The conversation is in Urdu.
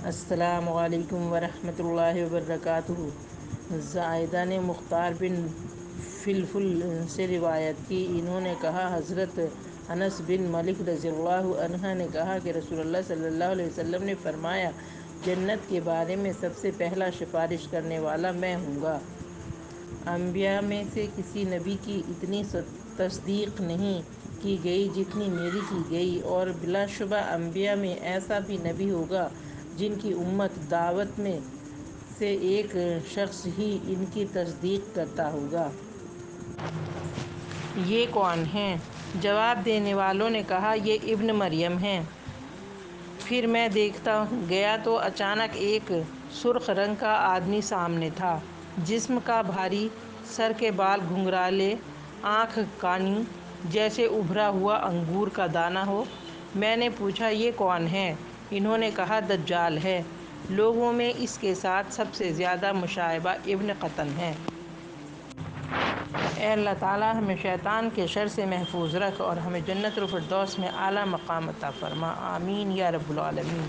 السلام علیکم ورحمۃ اللہ وبرکاتہ۔ زائدہ نے مختار بن فلفل سے روایت کی، انہوں نے کہا حضرت انس بن مالک رضی اللہ عنہ نے کہا کہ رسول اللہ صلی اللہ علیہ وسلم نے فرمایا، جنت کے بارے میں سب سے پہلا سفارش کرنے والا میں ہوں گا۔ انبیاء میں سے کسی نبی کی اتنی تصدیق نہیں کی گئی جتنی میری کی گئی، اور بلا شبہ انبیاء میں ایسا بھی نبی ہوگا جن کی امت دعوت میں سے ایک شخص ہی ان کی تصدیق کرتا ہوگا۔ یہ کون ہیں؟ جواب دینے والوں نے کہا، یہ ابن مریم ہیں۔ پھر میں دیکھتا گیا تو اچانک ایک سرخ رنگ کا آدمی سامنے تھا، جسم کا بھاری، سر کے بال گھنگھرالے، آنکھ کانی جیسے ابھرا ہوا انگور کا دانہ ہو۔ میں نے پوچھا، یہ کون ہے؟ انہوں نے کہا، دجال ہے۔ لوگوں میں اس کے ساتھ سب سے زیادہ مشابہ ابن قطن ہے۔ اے اللہ تعالیٰ، ہمیں شیطان کے شر سے محفوظ رکھ اور ہمیں جنت الفردوس میں اعلیٰ مقام عطا فرما۔ آمین یا رب العالمین۔